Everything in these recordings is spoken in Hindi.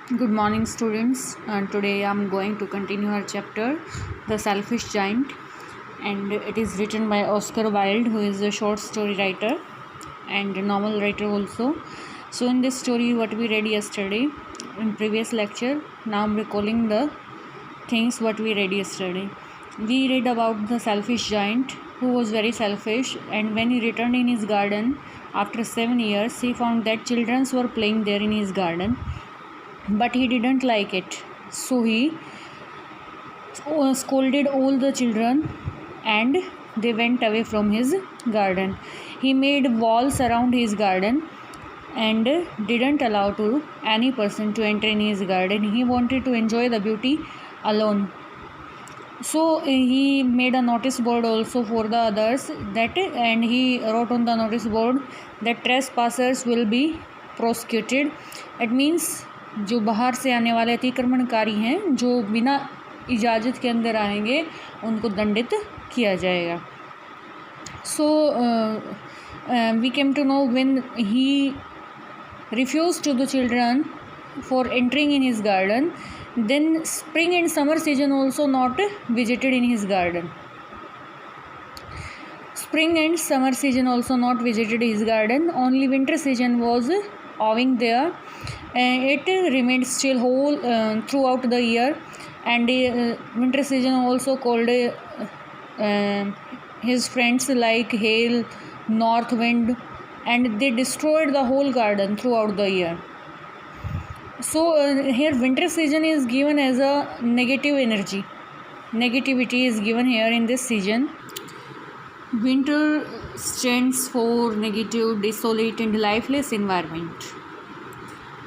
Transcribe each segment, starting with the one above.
Good morning, students. Today I'm going to continue our chapter, The Selfish Giant, and it is written by Oscar Wilde, who is a short story writer and a novel writer also. So, in this story, what we read yesterday in previous lecture, now I'm recalling the things what we read yesterday. We read about the selfish giant who was very selfish, and when he returned in his garden after 7 years, he found that children were playing there in his garden, but he didn't like it. So he scolded all the children and they went away from his garden. He made walls around his garden and didn't allow to any person to enter in his garden. He wanted to enjoy the beauty alone. So he made a notice board also for the others, that and he wrote on the notice board that trespassers will be prosecuted. It means जो बाहर से आने वाले अतिक्रमणकारी हैं, जो बिना इजाज़त के अंदर आएंगे, उनको दंडित किया जाएगा. So we came to know when he refused to the children for entering in his garden, then spring and summer season also not visited in his garden. Spring and summer season also not visited his garden. Only winter season was owing there. It remained still whole throughout the year, and winter season also called his friends like hail, north wind, and they destroyed the whole garden throughout the year. So here winter season is given as a negative energy. Negativity is given here in this season. Winter stands for negative, desolate and lifeless environment.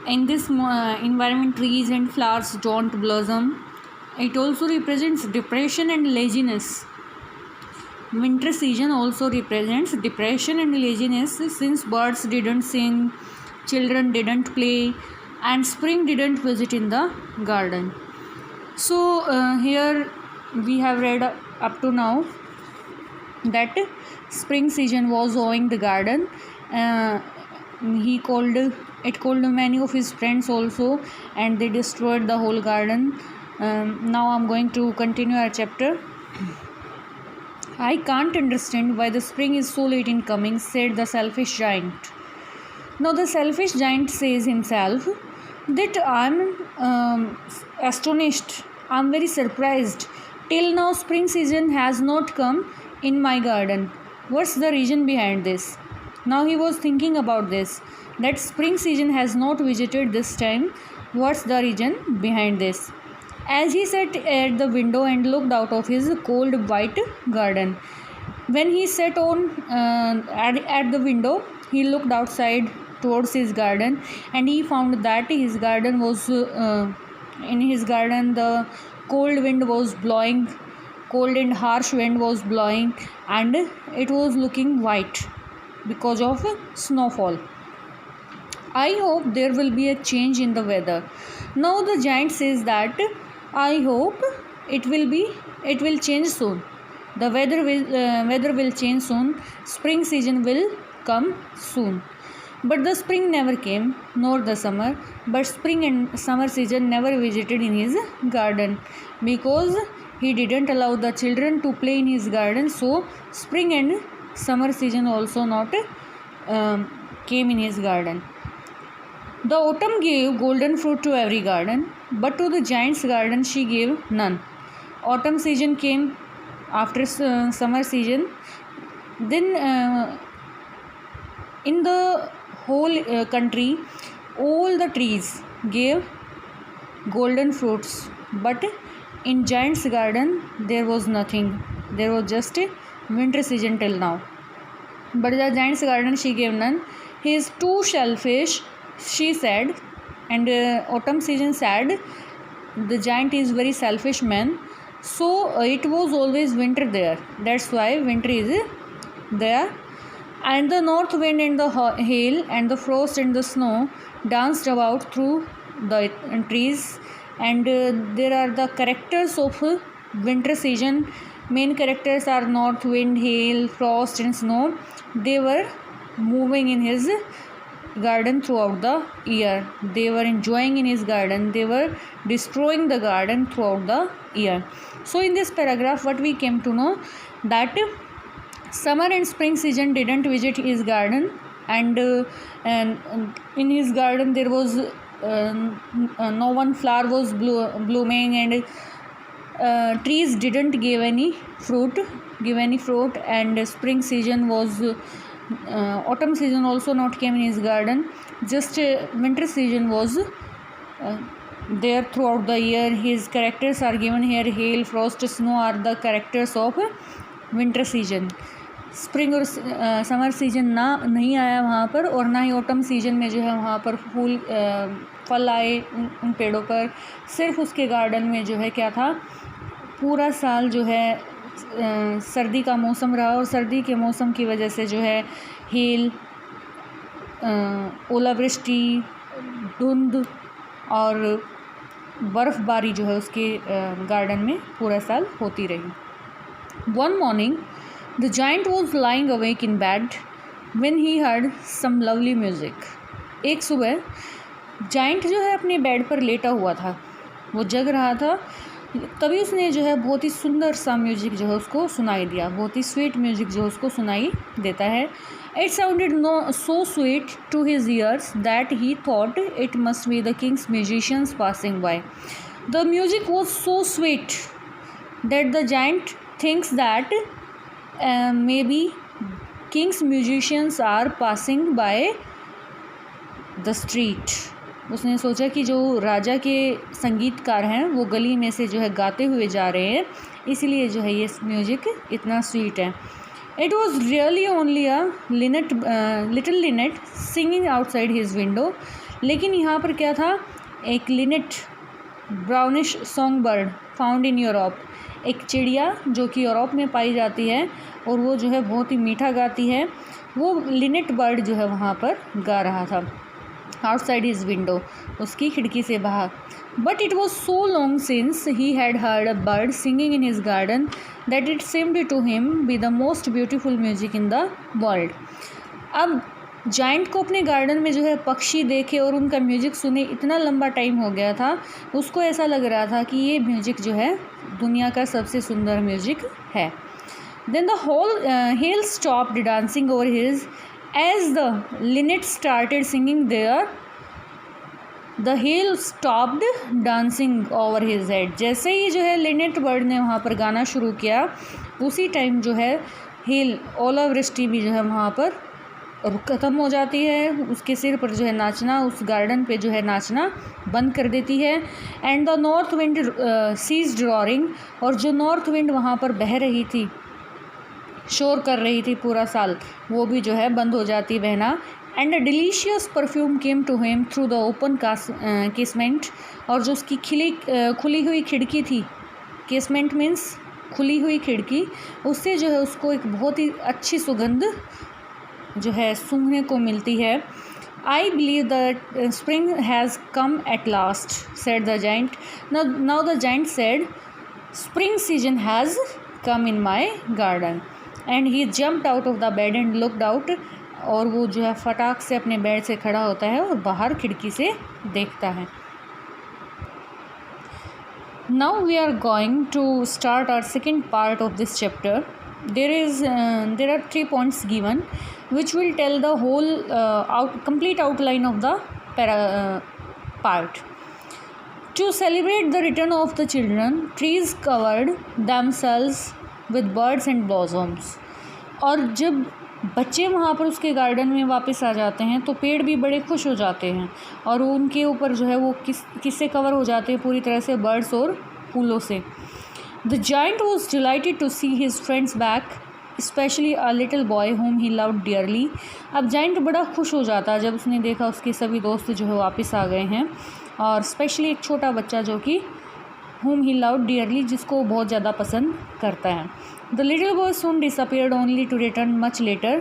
In this environment, trees and flowers don't blossom. It also represents depression and laziness. Winter season also represents depression and laziness, since birds didn't sing, children didn't play, and spring didn't visit in the garden. So here we have read up to now that spring season was owing the garden. It called many of his friends also, and they destroyed the whole garden. Now I'm going to continue our chapter. I can't understand why the spring is so late in coming, said the selfish giant. Now the selfish giant says himself that I'm astonished, I'm very surprised. Till now spring season has not come in my garden. What's the reason behind this? Now he was thinking about this, that spring season has not visited this time. What's the reason behind this? As he sat at the window and looked out of his cold white garden, when he sat on at the window, he looked outside towards his garden, and he found that his garden was in his garden the cold wind was blowing, cold and harsh wind was blowing, and it was looking white because of snowfall. I hope there will be a change in the weather. Now the giant says that I hope it will change soon. The weather will change soon. Spring season will come soon. But the spring never came, nor the summer. But spring and summer season never visited in his garden, because he didn't allow the children to play in his garden. So spring and summer season also not came in his garden. The autumn gave golden fruit to every garden, but to the giant's garden she gave none. Autumn season came after summer season. Then in the whole country, all the trees gave golden fruits, but in giant's garden there was nothing. There was just a winter season till now. But the giant's garden she gave none. He is too selfish, she said, and autumn season said the giant is very selfish man, so it was always winter there, that's why winter is there. And the north wind and the hail and the frost and the snow danced about through the trees, and there are the characters of winter season. Main characters are north wind, hail, frost and snow. They were moving in his garden throughout the year. They were enjoying in his garden. They were destroying the garden throughout the year. So in this paragraph, what we came to know that summer and spring season didn't visit his garden, and in his garden there was no one flower was blooming, and trees didn't give any fruit, and spring season was autumn season also not came in his garden. Just winter season was there throughout the year. His characters are given here. Hail, frost, snow are the characters of winter season. Spring और समर सीजन नहीं आया वहाँ पर, और ना ही ऑटम सीजन में जो है वहाँ पर फूल फल आए उन पेड़ों पर। सिर्फ उसके गार्डन में जो है क्या था, पूरा साल जो है सर्दी का मौसम रहा, और सर्दी के मौसम की वजह से जो है हेल, ओलावृष्टि, धुंध और बर्फ़बारी जो है उसके गार्डन में पूरा साल होती रही। One morning the giant was lying awake in bed when he heard some lovely music. एक सुबह जाइंट जो है अपने बेड पर लेटा हुआ था, वो जग रहा था, तभी उसने जो है बहुत ही सुंदर सा म्यूज़िक जो है उसको सुनाई दिया। बहुत ही स्वीट म्यूज़िक जो है उसको सुनाई देता है। It sounded so sweet to his ears that he thought it must be the king's musicians passing by. The music was so sweet that the giant thinks that maybe king's musicians are passing by the street। उसने सोचा कि जो राजा के संगीतकार हैं वो गली में से जो है गाते हुए जा रहे हैं, इसीलिए जो है ये म्यूज़िक इतना स्वीट है। It was really only a little Lynette singing outside his window. लेकिन यहाँ पर क्या था, एक Lynette brownish song bird found in Europe, एक चिड़िया जो कि यूरोप में पाई जाती है और वो जो है बहुत ही मीठा गाती है, वो लिनेट बर्ड जो है वहाँ पर गा रहा था आउटसाइड हिज विंडो, उसकी खिड़की से बाहर। But it was so long since he had heard a bird singing in his garden that it seemed to him be the most beautiful music in the world. अब जाइंट को अपने गार्डन में जो है पक्षी देखे और उनका म्यूज़िक सुने इतना लंबा टाइम हो गया था, उसको ऐसा लग रहा था कि ये म्यूज़िक जो है दुनिया का सबसे सुंदर म्यूज़िक है। Then the whole hail stopped dancing over his as the linnet started singing there. The hail stopped dancing over his head. जैसे ही जो है लिनेट बर्ड ने वहाँ पर गाना शुरू किया, उसी टाइम जो है हेल, ओलावृष्टि भी जो है वहाँ पर ख़त्म हो जाती है। उसके सिर पर जो है नाचना, उस गार्डन पे जो है नाचना बंद कर देती है। And the north wind ceased roaring. और जो नॉर्थ विंड वहाँ पर बह रही थी, शोर कर रही थी पूरा साल, वो भी जो है बंद हो जाती बहना। And a delicious perfume came to him through the open casement. और जो उसकी खुली हुई खिड़की थी, केसमेंट मीन्स खुली हुई खिड़की, उससे जो है उसको एक बहुत ही अच्छी सुगंध जो है सूंघने को मिलती है। I believe that spring has come at last said the giant. Now the giant said spring season has come in my garden. And he jumped out of the bed and looked out. और वो जो है फटाक से अपने बेड से खड़ा होता है और बाहर खिड़की से देखता है। Now we are going to start our second part of this chapter. There are 3 points given which will tell the whole complete outline of the part. To celebrate the return of the children, trees covered themselves with birds and blossoms. और जब बच्चे वहाँ पर उसके गार्डन में वापस आ जाते हैं तो पेड़ भी बड़े खुश हो जाते हैं, और उनके ऊपर जो है वो किससे कवर हो जाते हैं पूरी तरह से, बर्ड्स और फूलों से। The giant was delighted to see his friends back, especially a little boy whom he loved dearly. अब जाइंट बड़ा खुश हो जाता जब उसने देखा उसके सभी दोस्त जो है वापस आ गए हैं, और स्पेशली एक छोटा बच्चा जो कि whom he loved dearly, जिसको बहुत ज़्यादा पसंद करता है। The little boy soon disappeared only to return much later.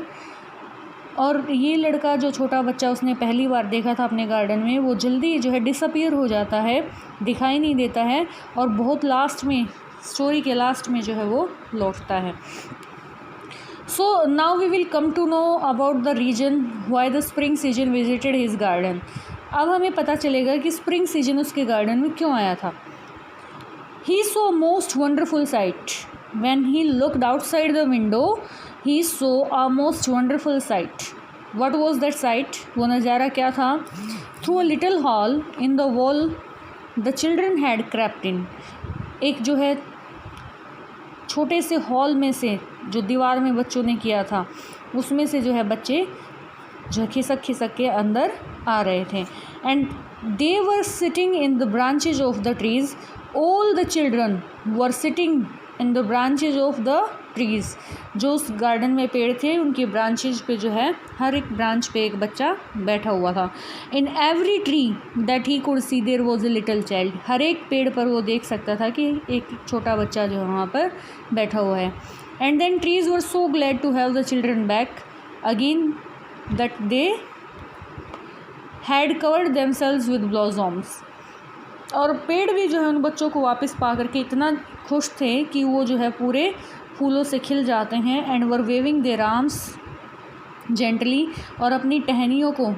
और ये लड़का जो छोटा बच्चा उसने पहली बार देखा था अपने गार्डन में, वो जल्दी जो है डिसअपियर हो जाता है, दिखाई नहीं देता है, और बहुत लास्ट में, स्टोरी के लास्ट में जो है वो लौटता है। So now we will come to know about the reason why the spring season visited his garden. अब हमें पता चलेगा कि स्प्रिंग सीजन उसके गार्डन में क्यों आया था. He saw a most wonderful sight. When he looked outside the window, he saw a most wonderful sight. What was that sight? वो नज़ारा क्या था? Through a little hole in the wall, the children had crept in. एक जो है छोटे से हॉल में से जो दीवार में बच्चों ने किया था उसमें से जो है बच्चे जो खिसक के अंदर आ रहे थे. And they were sitting in the branches of the trees. All the children were sitting in the branches of the trees. जो उस गार्डन में पेड़ थे उनकी ब्रांचेज पे जो है हर एक ब्रांच पे एक बच्चा बैठा हुआ था. In every tree that he could see there was a little child. हर एक पेड़ पर वो देख सकता था कि एक छोटा बच्चा जो है वहाँ पर बैठा हुआ है. And then trees were so glad to have the children back again that they had covered themselves with blossoms. और पेड़ भी जो है उन बच्चों को वापस पा करके इतना खुश थे कि वो जो है पूरे फूलों से खिल जाते हैं. And were waving their arms gently. और अपनी टहनियों को,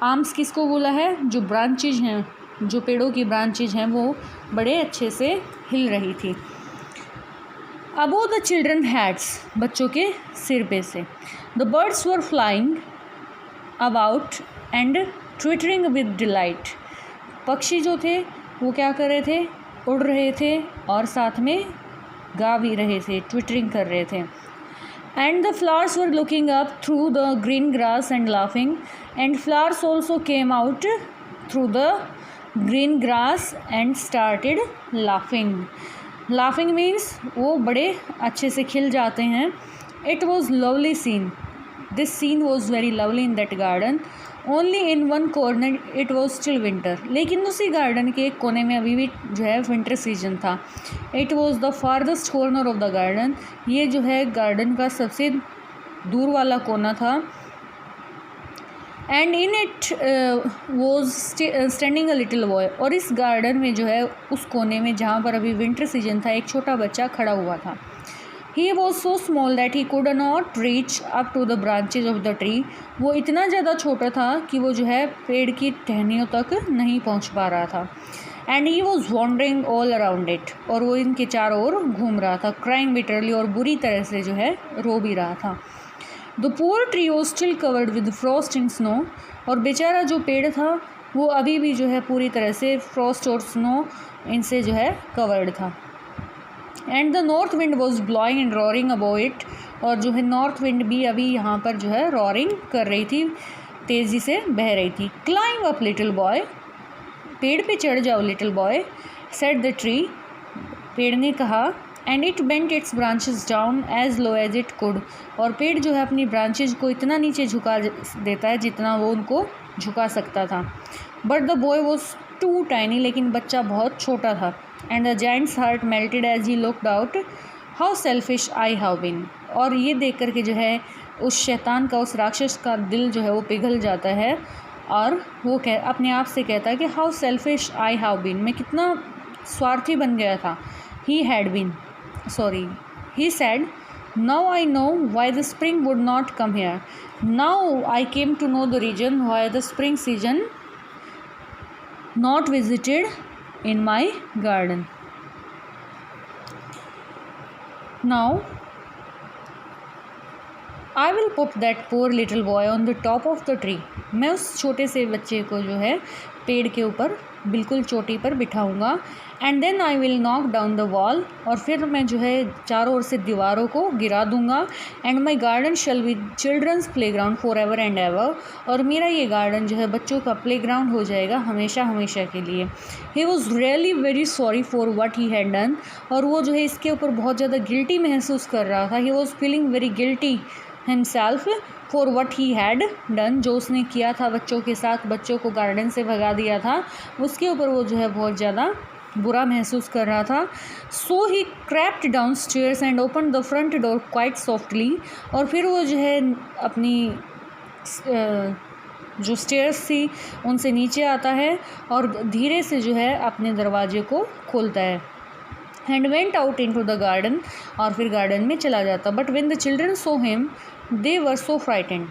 आर्म्स किसको बोला है? जो ब्रांचेज हैं, जो पेड़ों की ब्रांचेज हैं वो बड़े अच्छे से हिल रही थी. अबोव द चिल्ड्रन हैड्स, बच्चों के सिर पे से. The birds were flying about and twittering with delight. पक्षी जो थे वो क्या कर रहे थे? उड़ रहे थे और साथ में गा भी रहे थे, ट्विटरिंग कर रहे थे. And the flowers were looking up through the green grass and laughing. And flowers also came out through the green grass and started laughing. Laughing means वो बड़े अच्छे से खिल जाते हैं. It was lovely scene. This scene was very lovely in that garden. Only in one corner it was still winter. लेकिन उसी गार्डन के एक कोने में अभी भी जो है विंटर सीजन था. It was the farthest corner of the garden. ये जो है गार्डन का सबसे दूर वाला कोना था. And in it was standing a little boy. और इस गार्डन में जो है उस कोने में जहाँ पर अभी विंटर सीजन था एक छोटा बच्चा खड़ा हुआ था. He was so small that he could not reach up to the branches of the tree. वो इतना ज़्यादा छोटा था कि वो जो है पेड़ की टहनियों तक नहीं पहुंच पा रहा था. And he was wandering all around it. और वो इनके चारों ओर घूम रहा था. Crying bitterly. और बुरी तरह से जो है रो भी रहा था. The poor tree was still covered with frost and snow. और बेचारा जो पेड़ था वो अभी भी जो है पूरी तरह से फ्रॉस्ट और स्नो इनसे जो है कवर्ड था. And the north wind was blowing and roaring above it. और जो है नॉर्थ विंड भी अभी यहाँ पर जो है रॉरिंग कर रही थी, तेज़ी से बह रही थी. Climb up little boy. पेड़ पे चढ़ जाओ little boy. Said the tree. पेड़ ने कहा. And it bent its branches down as low as it could. और पेड़ जो है अपनी ब्रांचेज को इतना नीचे झुका देता है जितना वो उनको झुका सकता था. But the boy was too tiny. लेकिन बच्चा बहुत छोटा था. And the giant's heart melted as he looked out. How selfish I have been. और ये देख कर के जो है उस शैतान का, उस राक्षस का दिल जो है वो पिघल जाता है. और वो अपने आप से कहता है कि how selfish I have been. मैं कितना स्वार्थी बन गया था. He said. Now I know why the spring would not come here. Now I came to know the reason why the spring season not visited in my garden. Now I will put that poor little boy on the top of the tree. मैं उस छोटे से बच्चे को जो है पेड़ के ऊपर बिल्कुल चोटी पर बिठाऊंगा. And then I will knock down the wall. और फिर मैं जो है चारों ओर से दीवारों को गिरा दूंगा. And my garden shall be children's playground forever and ever. और मेरा ये गार्डन जो है बच्चों का प्ले ग्राउंड हो जाएगा हमेशा हमेशा के लिए. He was really very sorry for what he had done. और वो जो है इसके ऊपर बहुत ज़्यादा गिल्टी महसूस कर रहा था. He was feeling very guilty himself for what he had done. जो उसने किया था बच्चों के साथ, बच्चों को गार्डन से भगा दिया था, उसके ऊपर वो जो है बहुत ज़्यादा बुरा महसूस कर रहा था. So he crept downstairs and open the front door quite softly. और फिर वो जो है अपनी जो स्टेयर्स थी उनसे नीचे आता है और धीरे से जो है अपने दरवाजे को खोलता है. And went out into the garden, और फिर गार्डन में चला जाता। But when the children saw him they were so frightened,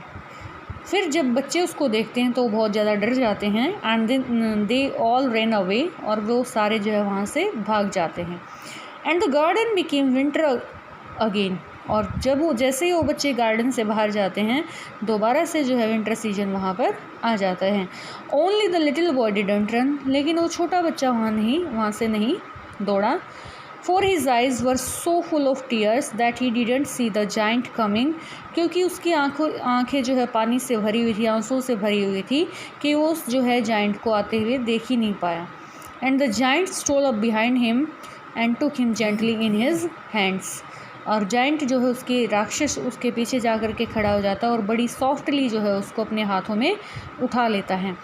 फिर जब बच्चे उसको देखते हैं तो वो बहुत ज़्यादा डर जाते हैं। And they all run away, और वो सारे जो है वहाँ से भाग जाते हैं। And the garden became winter again, और जब वो जैसे ही वो बच्चे गार्डन से बाहर जाते हैं दोबारा से जो है विंटर सीजन वहाँ पर आ जाता है। Only the little boy didn't run, लेकिन वो छोटा बच्चा वहाँ से नहीं दौड़ा। For his eyes were so full of tears that he didn't see the giant coming, क्योंकि उसकी आंखें जो है पानी से भरी हुई थी, आंसू से भरी हुई थी, कि वो जो है जाइंट को आते हुए देख ही नहीं पाया। And the giant stole up behind him and took him gently in his hands, और जाइंट जो है उसके राक्षस उसके पीछे जा कर के खड़ा हो जाता है और बड़ी सॉफ्टली जो है उसको अपने हाथों में उठा लेता है।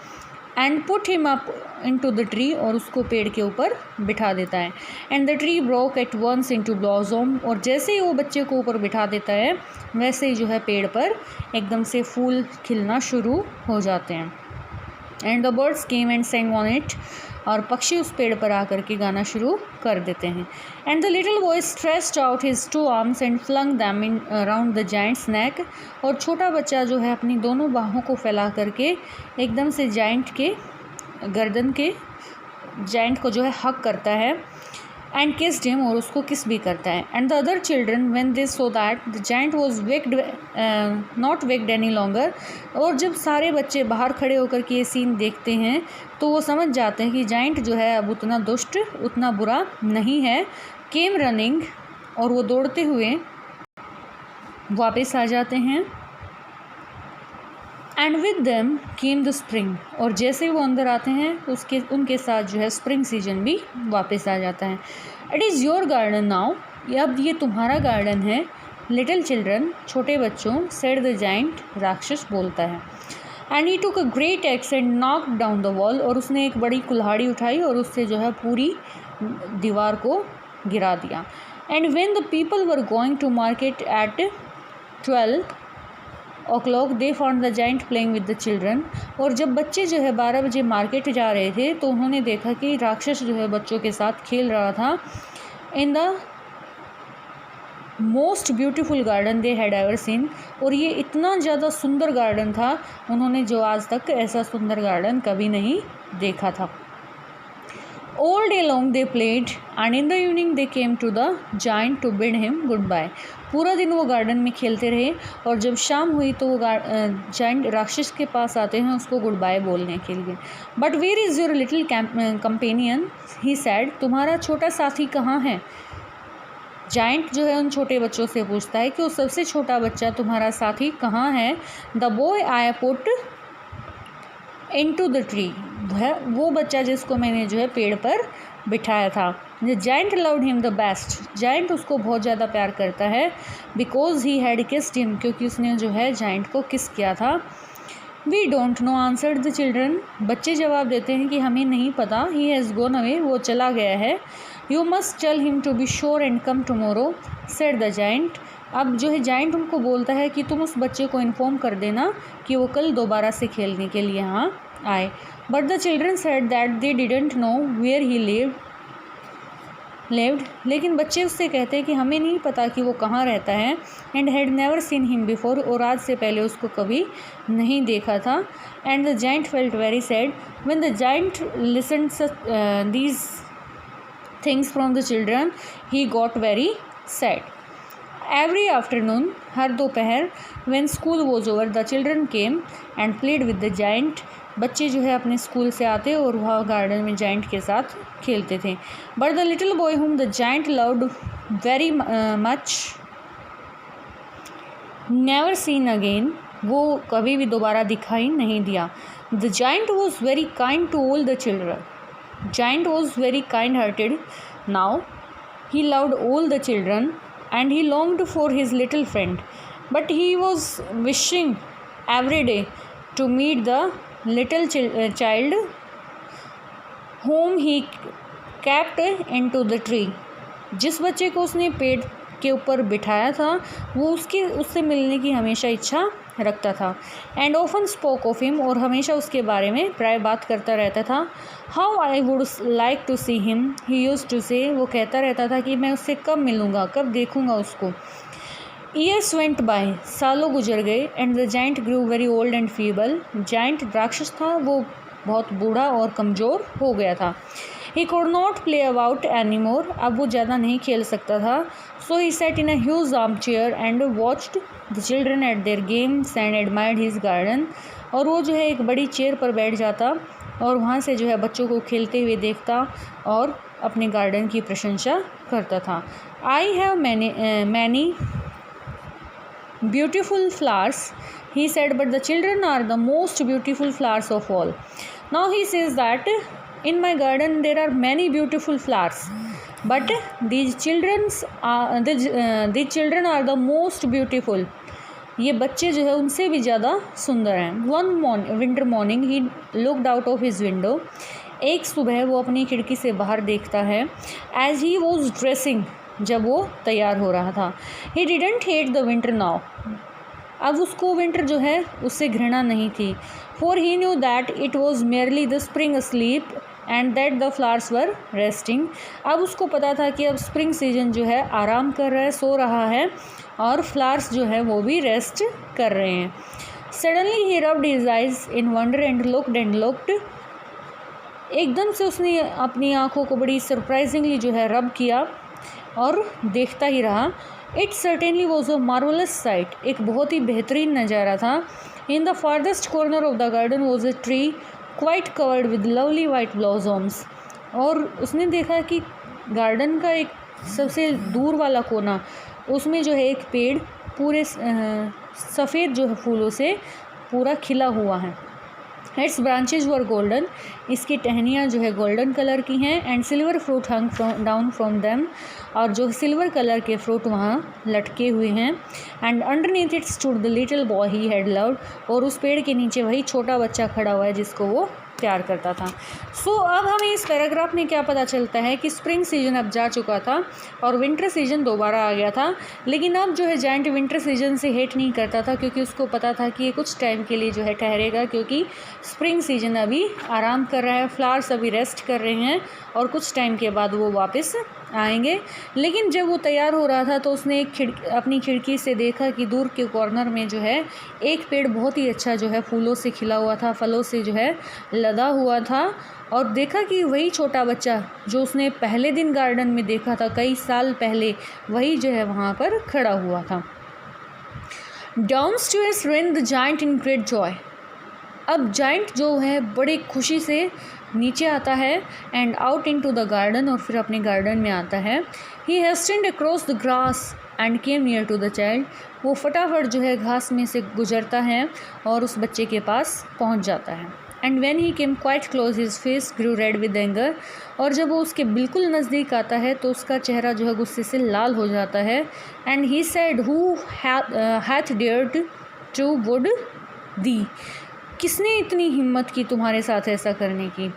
And put him up into the tree, और उसको पेड़ के ऊपर बिठा देता है। And the tree broke at once into blossom, और जैसे ही वो बच्चे को ऊपर बिठा देता है वैसे ही जो है पेड़ पर एकदम से फूल खिलना शुरू हो जाते हैं। And the birds came and saying on it, और पक्षी उस पेड़ पर आकर के गाना शुरू कर देते हैं। And the little boy stretched out his 2 arms and flung them in around the giant's neck, और छोटा बच्चा जो है अपनी दोनों बाहों को फैला करके एकदम से जाइंट के गर्दन के जाइंट को जो है हग करता है। एंड किस्ड हिम, और उसको किस भी करता है। And the other children when they so that the giant was waked not waked any longer, और जब सारे बच्चे बाहर खड़े होकर के ये सीन देखते हैं तो वो समझ जाते हैं कि जाइंट जो है अब उतना दुष्ट उतना बुरा नहीं है। केम रनिंग, और वो दौड़ते हुए वापस आ जाते हैं। And with them came the spring, और जैसे वो अंदर आते हैं उनके साथ जो है स्प्रिंग सीजन भी वापस आ जाता है। It is your garden now, अब ये तुम्हारा गार्डन है। लिटिल चिल्ड्रन, छोटे बच्चों, सेड द जाइंट, राक्षस बोलता है। And he took a great x and knocked down the wall, और उसने एक बड़ी कुल्हाड़ी उठाई और उससे जो है पूरी दीवार को गिरा दिया। And when the people were going to market at 12 o'clock they found the giant playing with the children, और जब बच्चे जो है 12 बजे मार्केट जा रहे थे तो उन्होंने देखा कि राक्षस जो है बच्चों के साथ खेल रहा था। In the most beautiful garden they had ever seen, और ये इतना ज़्यादा सुंदर गार्डन था उन्होंने जो आज तक ऐसा सुंदर गार्डन कभी नहीं देखा था। All day long they played and in the evening they came to the giant to bid him goodbye. पूरा दिन वो गार्डन में खेलते रहे, और जब शाम हुई तो वो जाइंट राक्षस के पास आते हैं उसको गुड बाय बोलने के लिए। But where is your little companion, he said, तुम्हारा छोटा साथी कहाँ है। जाइंट जो है उन छोटे बच्चों से पूछता है कि वो सबसे छोटा बच्चा तुम्हारा साथी कहाँ है। The boy I put into the tree, वो बच्चा जिसको मैंने जो है पेड़ पर बिठाया था। The giant loved him the best, giant उसको बहुत ज़्यादा प्यार करता है। Because he had kissed him, क्योंकि उसने जो है जाइंट को किस किया था। We don't know answered the children, बच्चे जवाब देते हैं कि हमें नहीं पता। ही हैज़ गॉन अवे, वो चला गया है। You must tell him to be sure and come tomorrow, said the giant. अब जो है जाइंट उनको बोलता है कि तुम उस बच्चे को इन्फॉर्म कर देना कि वो कल दोबारा से खेलने के लिए यहाँ आए। But the children said that they didn't know where he lived, लेकिन बच्चे उससे कहते हैं कि हमें नहीं पता कि वो कहाँ रहता है। And had never seen him before, और आज से पहले उसको कभी नहीं देखा था। And the giant felt very sad when the giant listened these things from the children, he got very sad. Every afternoon, हर दोपहर, when school was over the children came and played with the giant, बच्चे जो है अपने स्कूल से आते और वहाँ गार्डन में जाइंट के साथ खेलते थे। But the little boy whom the giant loved very much never seen again, वो कभी भी दोबारा दिखाई नहीं दिया। The giant was very kind to all the children, giant was very kind hearted now, he loved all the children and he longed for his little friend, but he was wishing every day to meet the little child whom he kept into the tree. जिस बच्चे को उसने पेड़ के ऊपर बिठाया था वो उससे मिलने की हमेशा इच्छा रखता था। And often spoke of him, और हमेशा उसके बारे में प्राय बात करता रहता था। How I would like to see him, he used to say, वो कहता रहता था कि मैं उससे कब मिलूँगा, कब देखूँगा उसको। ईयर्स वेंट बाय, सालों गुजर गए। And the giant grew very old and feeble, giant राक्षस था, वो बहुत बूढ़ा और कमज़ोर हो गया था। He could not play about any more, अब वो ज़्यादा नहीं खेल सकता था। So he sat in a huge armchair and watched the children at their games and admired his garden, और वो जो है एक बड़ी चेयर पर बैठ जाता और वहाँ से जो है बच्चों को खेलते हुए देखता और अपने गार्डन की प्रशंसा करता था। I have many beautiful flowers, he said, but the children are the most beautiful flowers of all. Now he says that in my garden there are many beautiful flowers, but these children are the most beautiful. ये बच्चे जो है उनसे भी ज़्यादा सुंदर हैं। One winter morning he looked out of his window, एक सुबह वो अपनी खिड़की से बाहर देखता है। एज ही वॉज ड्रेसिंग, जब वो तैयार हो रहा था। He didn't hate the winter now, अब उसको विंटर जो है उससे घृणा नहीं थी। For he knew that it was merely the spring sleep and that the flowers were resting, अब उसको पता था कि अब स्प्रिंग सीजन जो है आराम कर रहा है, सो रहा है, और फ्लावर्स जो है वो भी रेस्ट कर रहे हैं। Suddenly he rubbed his eyes in wonder and looked, एकदम से उसने अपनी आँखों को बड़ी सरप्राइजिंगली जो है रब किया और देखता ही रहा। It certainly was a marvellous site, एक बहुत ही बेहतरीन नज़ारा था। In the farthest corner of the garden was a tree quite covered with lovely white blossoms, और उसने देखा कि गार्डन का एक सबसे दूर वाला कोना, उसमें जो है एक पेड़ पूरे सफ़ेद जो है फूलों से पूरा खिला हुआ है। इट्स ब्रांचेज वर गोल्डन, इसकी टहनियाँ जो है गोल्डन कलर की हैं। And silver fruit hung down from them, और जो सिल्वर कलर के फ्रूट वहाँ लटके हुए हैं। And underneath it stood the little boy he had loved, और उस पेड़ के नीचे वही छोटा बच्चा खड़ा हुआ है जिसको वो प्यार करता था। सो अब हमें इस पैराग्राफ में क्या पता चलता है कि स्प्रिंग सीजन अब जा चुका था और विंटर सीजन दोबारा आ गया था। लेकिन अब जो है जायंट विंटर सीजन से हेट नहीं करता था, क्योंकि उसको पता था कि ये कुछ टाइम के लिए जो है ठहरेगा, क्योंकि स्प्रिंग सीजन अभी आराम कर रहा है, फ्लावर्स अभी रेस्ट कर रहे हैं और कुछ टाइम के बाद वो वापस आएंगे। लेकिन जब वो तैयार हो रहा था तो उसने अपनी खिड़की से देखा कि दूर के कॉर्नर में जो है एक पेड़ बहुत ही अच्छा जो है फूलों से खिला हुआ था, फलों से जो है लदा हुआ था, और देखा कि वही छोटा बच्चा जो उसने पहले दिन गार्डन में देखा था कई साल पहले, वही जो है वहाँ पर खड़ा हुआ था। Downstairs ran the giant in great joy, अब जाइंट जो है बड़ी खुशी से नीचे आता है and out into the garden, और फिर अपने गार्डन में आता है। He hastened across the grass and came near to the child, वो फटाफट जो है घास में से गुजरता है और उस बच्चे के पास पहुंच जाता है। And when he came quite close his face grew red with anger, और जब वो उसके बिल्कुल नज़दीक आता है तो उसका चेहरा जो है गुस्से से लाल हो जाता है। And he said who hath dared to wound thee, किसने इतनी हिम्मत की तुम्हारे साथ ऐसा करने की।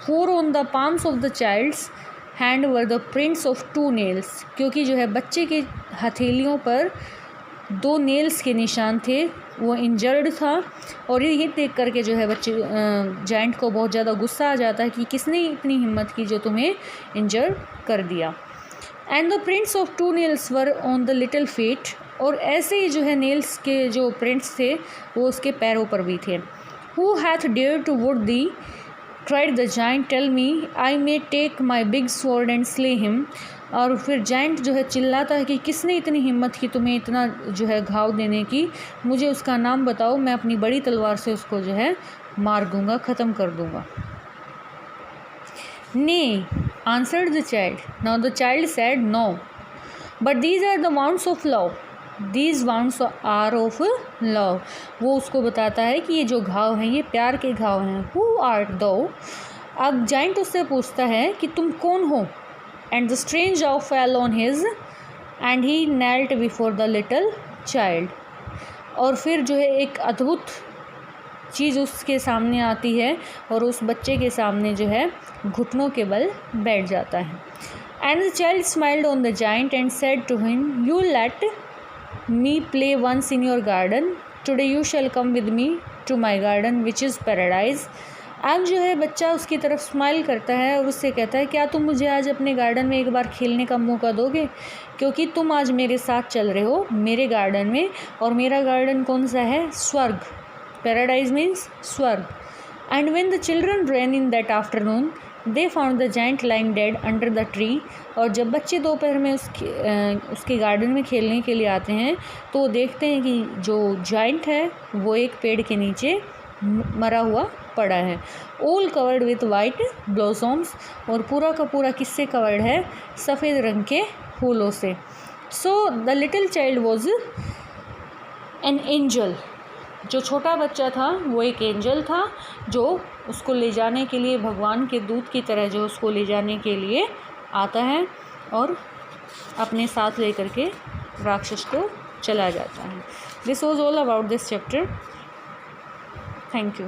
For on the palms of the child's hand were the prints of 2 nails, क्योंकि जो है बच्चे के हथेलियों पर 2 nails के निशान थे, वो इंजर्ड था। और ये देख करके जो है बच्चे जाइंट को बहुत ज़्यादा गुस्सा आ जाता है कि किसने इतनी हिम्मत की जो तुम्हें इंजर्ड कर दिया। And the prints of 2 nails were on the little feet, और ऐसे ही जो है नेल्स के जो प्रिंट्स थे वो उसके पैरों पर भी थे। Who hath dared to wound thee? cried the giant. Tell me, I may take my big sword and slay him. और फिर जाइंट जो है चिल्लाता है कि किसने इतनी हिम्मत की तुम्हें इतना जो है घाव देने की, मुझे उसका नाम बताओ, मैं अपनी बड़ी तलवार से उसको जो है मार दूंगा, ख़त्म कर दूंगा। Nay, answered the child. Now the child said, No, but these are the wounds of love. These wounds are of love. वो उसको बताता है कि ये जो घाव हैं ये प्यार के घाव हैं। Who art thou? अब जाइंट उससे पूछता है कि तुम कौन हो। And the strange awe fell on his and he knelt before the little child. और फिर जो है एक अद्भुत चीज़ उसके सामने आती है और उस बच्चे के सामने जो है घुटनों के बल बैठ जाता है। And the child smiled on the giant and said to him, You let me play once in your garden. Today you shall come with me to my garden which is paradise. अब जो है बच्चा उसकी तरफ स्माइल करता है और उससे कहता है क्या तुम मुझे आज अपने गार्डन में एक बार खेलने का मौका दोगे, क्योंकि तुम आज मेरे साथ चल रहे हो मेरे गार्डन में, और मेरा गार्डन कौन सा है, स्वर्ग। पैराडाइज मीन्स स्वर्ग। And when the children ran in that afternoon they found the giant lying dead under the tree। और जब बच्चे दोपहर में उसके गार्डन में खेलने के लिए आते हैं तो वो देखते हैं कि जो जाइंट है वो एक पेड़ के नीचे मरा हुआ पड़ा है। All covered with white blossoms, और पूरा का पूरा किससे कवर्ड है, सफ़ेद रंग के फूलों से। So the little child was an angel. जो छोटा बच्चा था वो एक एंजल था जो उसको ले जाने के लिए, भगवान के दूत की तरह जो उसको ले जाने के लिए आता है और अपने साथ लेकर के राक्षस को चला जाता है। This was all about this chapter. Thank you.